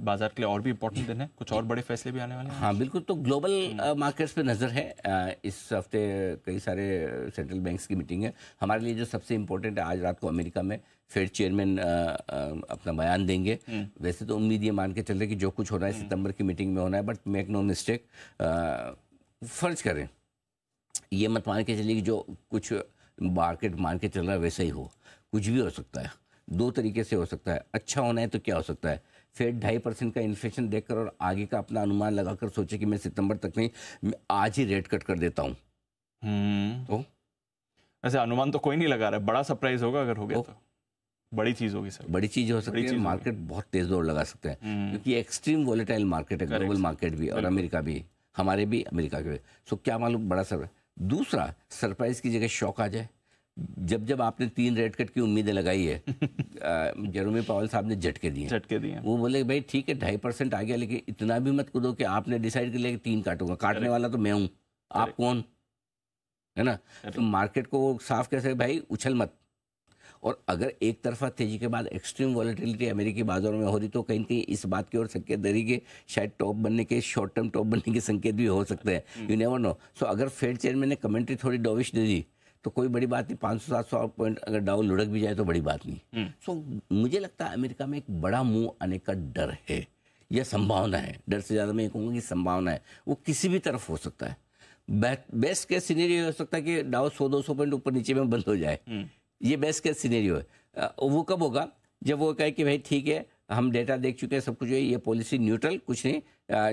बाजार के लिए और भी इंपॉर्टेंट दिन है, कुछ और बड़े फैसले भी आने वाले हैं? हाँ बिल्कुल, तो ग्लोबल मार्केट्स पे नज़र है। इस हफ्ते कई सारे सेंट्रल बैंक्स की मीटिंग है। हमारे लिए जो सबसे इम्पोर्टेंट है, आज रात को अमेरिका में फेड चेयरमैन अपना बयान देंगे। वैसे तो उम्मीद ये मान के चल रहे कि जो कुछ हो रहा है सितंबर की मीटिंग में होना है, बट मेक नो मिस्टेक, फर्ज करें, ये मत मान के चलिए कि जो कुछ मार्केट मान के चल रहा है वैसा ही हो। कुछ भी हो सकता है, दो तरीके से हो सकता है। अच्छा होना है तो क्या हो सकता है, फेड 2.5% का इन्फ्लेशन देखकर और आगे का अपना अनुमान लगाकर सोचे कि मैं सितंबर तक नहीं, मैं आज ही रेट कट कर देता हूँ। तो ऐसे अनुमान तो कोई नहीं लगा रहा है, बड़ा सरप्राइज होगा अगर हो गया तो बड़ी चीज होगी सर, बड़ी चीज हो सकती है। मार्केट बहुत तेज दौड़ लगा सकते हैं क्योंकि एक्सट्रीम वोलेटाइल मार्केट है, ग्लोबल मार्केट भी और अमेरिका भी, हमारे भी, अमेरिका के भी। सो क्या मालूम बड़ा सरप्राइज। दूसरा, सरप्राइज की जगह शॉक आ जाए। जब आपने 3 रेट कट की उम्मीदें लगाई है, जेरोमी पावेल साहब ने झटके दिए। वो बोले भाई ठीक है 2.5% आ गया, लेकिन इतना भी मत कूदो कि आपने डिसाइड कर लिया कि 3 काटूंगा। काटने वाला तो मैं हूं, आप कौन है ना। तो मार्केट को साफ कैसे भाई, उछल मत। और अगर एक तरफा तेजी के बाद एक्सट्रीम वॉलेटिलिटी अमेरिकी बाजारों में हो रही, तो कहीं ना कहीं इस बात की ओर संकेत दे रही कि शायद टॉप बनने के, शॉर्ट टर्म टॉप बनने के संकेत भी हो सकते हैं। You never know. सो अगर फेड चेयरमैन ने कमेंट्री थोड़ी डॉविश दे दी तो कोई बड़ी बात नहीं, 500-700 पॉइंट अगर डाउ लुढ़क भी जाए तो बड़ी बात नहीं। सो मुझे लगता है अमेरिका में एक बड़ा मुंह आने का डर है, यह संभावना है। डर से ज़्यादा मैं कहूँगा कि संभावना है, वो किसी भी तरफ हो सकता है। बेस्ट केस सिनेरियो हो सकता है कि डाउ 100-200 पॉइंट ऊपर नीचे में बंद हो जाए, ये बेस्ट केस सिनेरियो है। वो कब होगा, जब वो कहे कि भाई ठीक है हम डेटा देख चुके हैं, सब कुछ है, ये पॉलिसी न्यूट्रल, कुछ नहीं,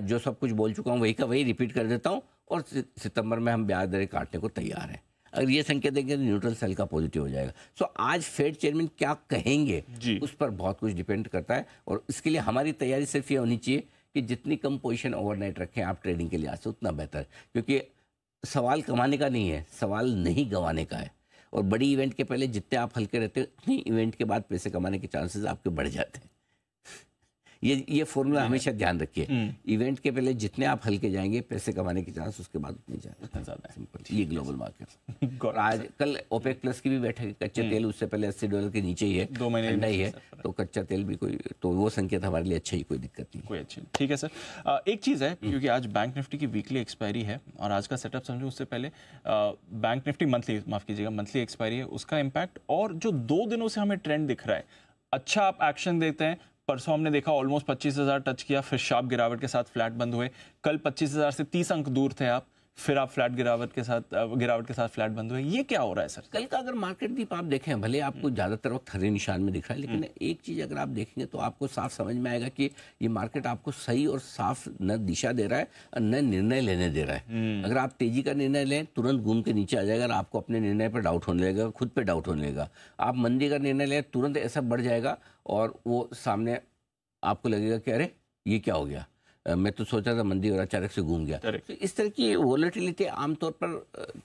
जो सब कुछ बोल चुका हूँ वही का वही रिपीट कर देता हूँ, और सितंबर में हम ब्याज दरें काटने को तैयार हैं। अगर ये संकेत देंगे तो न्यूट्रल सेल का पॉजिटिव हो जाएगा। सो आज फेड चेयरमैन क्या कहेंगे उस पर बहुत कुछ डिपेंड करता है, और इसके लिए हमारी तैयारी सिर्फ ये होनी चाहिए कि जितनी कम पोजीशन ओवरनाइट रखें आप ट्रेडिंग के लिहाज से, उतना बेहतर। क्योंकि सवाल कमाने का नहीं है, सवाल नहीं गंवाने का है। और बड़ी इवेंट के पहले जितने आप हल्के रहते हो, उतनी इवेंट के बाद पैसे कमाने के चांसेस आपके बढ़ जाते हैं। ये फॉर्मूला हमेशा ध्यान रखिए। इवेंट के पहले जितने आप हल्के जाएंगे, पैसे कमाने के चांस उसके बाद उतने ज़्यादा। सिंपल, ये ग्लोबल मार्केट। आज कल ओपेक प्लस की भी बैठक है, कच्चे तेल उससे पहले $80 के नीचे ही है, 2 महीने ही है, तो कच्चा तेल भी कोई, तो वो संकेत हमारे लिए अच्छा ही, कोई दिक्कत नहीं, कोई अच्छी। ठीक है सर, एक चीज़ है, क्योंकि आज बैंक निफ्टी की वीकली एक्सपायरी है और आज का सेटअप समझो, उससे पहले बैंक निफ्टी मंथली, माफ कीजिएगा, मंथली एक्सपायरी है, उसका इम्पैक्ट और जो 2 दिनों से हमें ट्रेंड दिख रहा है, अच्छा आप एक्शन देते हैं। परसों हमने देखा ऑलमोस्ट 25,000 टच किया, फिर शार्प गिरावट के साथ फ्लैट बंद हुए। कल 25,000 से 30 अंक दूर थे आप, फिर आप फ्लैट गिरावट के साथ फ्लैट बंद हुए। ये क्या हो रहा है सर? कल का अगर मार्केट दीप आप देखें, भले आपको ज़्यादातर वक्त हरे निशान में दिख रहा है, लेकिन एक चीज़ अगर आप देखेंगे तो आपको साफ समझ में आएगा कि ये मार्केट आपको सही और साफ न दिशा दे रहा है और न निर्णय लेने दे रहा है। अगर आप तेजी का निर्णय लें, तुरंत घूम के नीचे आ जाएगा और आपको अपने निर्णय पर डाउट होने लगेगा, खुद पे डाउट होने लगेगा। आप मंदी का निर्णय लें, तुरंत ऐसा बढ़ जाएगा और वो सामने आपको लगेगा कि अरे ये क्या हो गया, मैं तो सोचा था मंदी और अचानक से घूम गया। तो इस तरह की वॉलेटिलिटी आमतौर पर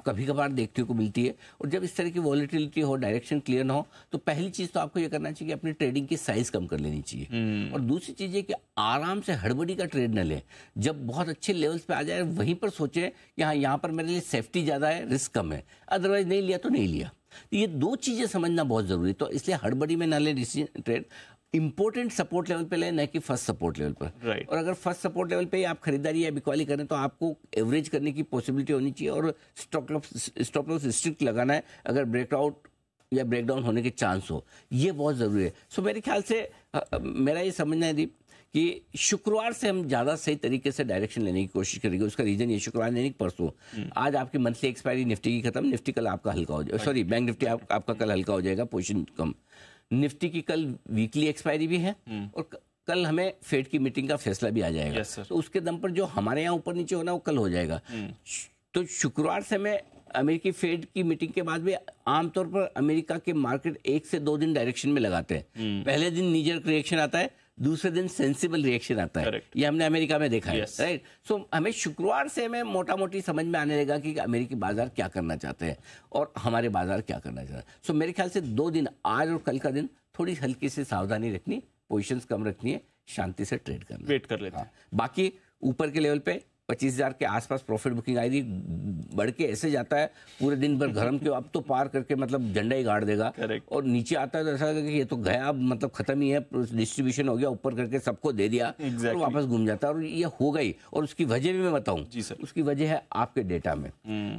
कभी कभार देखने को मिलती है, और जब इस तरह की वॉलेटिलिटी हो, डायरेक्शन क्लियर ना हो, तो पहली चीज़ तो आपको ये करना चाहिए कि अपनी ट्रेडिंग की साइज कम कर लेनी चाहिए। और दूसरी चीज़ ये कि आराम से हड़बड़ी का ट्रेड न लें। जब बहुत अच्छे लेवल्स पे आ जाए वहीं पर सोचें कि हाँ यहाँ पर मेरे लिए सेफ्टी ज़्यादा है, रिस्क कम है, अदरवाइज नहीं लिया तो नहीं लिया। तो ये 2 चीज़ें समझना बहुत ज़रूरी है। तो इसलिए हड़बड़ी में ना लें ट्रेड, इंपोर्टेंट सपोर्ट लेवल पे लें, न कि फर्स्ट सपोर्ट लेवल पर। और अगर फर्स्ट सपोर्ट लेवल पे ही आप खरीदारी या बिकवाली करें तो आपको एवरेज करने की पॉसिबिलिटी होनी चाहिए, और स्टॉप लॉस स्ट्रिक्ट लगाना है अगर ब्रेकआउट या ब्रेकडाउन होने के चांस हो, ये बहुत ज़रूरी है। सो मेरे ख्याल से मेरा ये समझना है दीप कि शुक्रवार से हम ज़्यादा सही तरीके से डायरेक्शन लेने की कोशिश करेंगे। उसका रीज़न ये, शुक्रवार नहीं परसों, आज आपकी मंथली एक्सपायरी निफ्टी की खत्म, निफ्टी कल आपका हल्का हो जाएगा, सॉरी बैंक निफ्टी आपका कल हल्का हो जाएगा, पोजीशन कम। निफ्टी की कल वीकली एक्सपायरी भी है, और कल हमें फेड की मीटिंग का फैसला भी आ जाएगा। तो उसके दम पर जो हमारे यहाँ ऊपर नीचे होना वो कल हो जाएगा। तो शुक्रवार से मैं अमेरिकी फेड की मीटिंग के बाद भी आमतौर पर अमेरिका के मार्केट 1 से 2 दिन डायरेक्शन में लगाते हैं। पहले दिन नीजर रिएक्शन आता है, दूसरे दिन सेंसिबल रिएक्शन आता है। ये हमने अमेरिका में देखा है, राइट। सो हमें शुक्रवार से हमें मोटा मोटी समझ में आने लगा कि अमेरिकी बाजार क्या करना चाहते हैं और हमारे बाजार क्या करना चाहते हैं। सो मेरे ख्याल से 2 दिन, आज और कल का दिन, थोड़ी हल्की सी सावधानी रखनी, पोजीशंस कम रखनी है, शांति से ट्रेड करना, वेट कर लेते हैं। बाकी ऊपर के लेवल पे 25,000 के आसपास प्रॉफिट बुकिंग आई थी, बढ़ के ऐसे जाता है पूरे दिन भर गरम के अब तो पार करके मतलब झंडा ही गाड़ देगा। Correct. और नीचे आता है तो ऐसा लगेगा कि ये तो गया, अब मतलब खत्म ही है, डिस्ट्रीब्यूशन हो गया, ऊपर करके सबको दे दिया Exactly. और वापस घूम जाता है। और ये हो गई, और उसकी वजह भी मैं बताऊं, जी सर। उसकी वजह है आपके डेटा में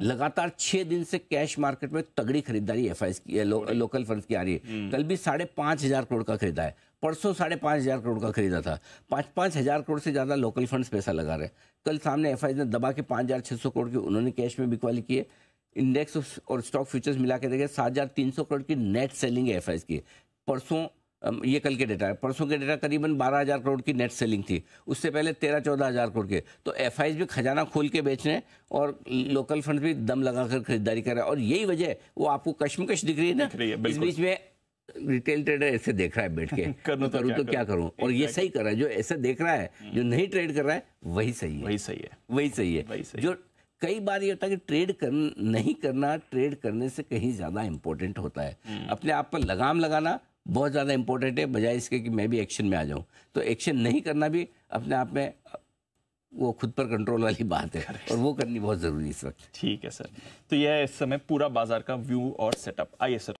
लगातार 6 दिन से कैश मार्केट में तगड़ी खरीदारी एफआईएस की, लोकल फंड्स की आ रही है। कल भी 5,500 करोड़ का खरीदा है, परसों 5,500 करोड़ का खरीदा था, 5,000 करोड़ से ज्यादा लोकल फंड्स पैसा लगा रहे। कल सामने एफआईएस ने दबा के 5,600 करोड़ की उन्होंने कैश में बिकवाली की है। इंडेक्स और स्टॉक फ्यूचर्स मिला के देखे 7,300 करोड़ की नेट सेलिंग है एफआईएस की। परसों, ये कल के डेटा है, परसों के डेटा करीबन 12,000 करोड़ की नेट सेलिंग थी, उससे पहले 13-14,000 करोड़ के। तो एफआईएस भी खजाना खोल के बेच रहे हैं और लोकल फंड भी दम लगाकर खरीदारी कर रहे हैं। और यही वजह है, वो आपको कश्मकश दिख रही है ना, इस बीच में रिटेल ट्रेडर ऐसे देख रहा है बैठ के करूँ तो क्या करूँ, और ये सही कर रहा है। जो ऐसे देख रहा है, जो नहीं ट्रेड कर रहा है, वही सही है, वही सही है, वही सही है। जो कई बार ये होता है कि नहीं करना ट्रेड करने से कहीं ज्यादा इंपॉर्टेंट होता है। अपने आप पर लगाम लगाना बहुत ज्यादा इंपॉर्टेंट है, बजाय इसके कि मैं भी एक्शन में आ जाऊं। तो एक्शन नहीं करना भी अपने आप में वो खुद पर कंट्रोल वाली बात है, और वो करनी बहुत जरूरी है इस वक्त। ठीक है सर, तो यह है इस समय पूरा बाजार का व्यू और सेटअप। आइए सर।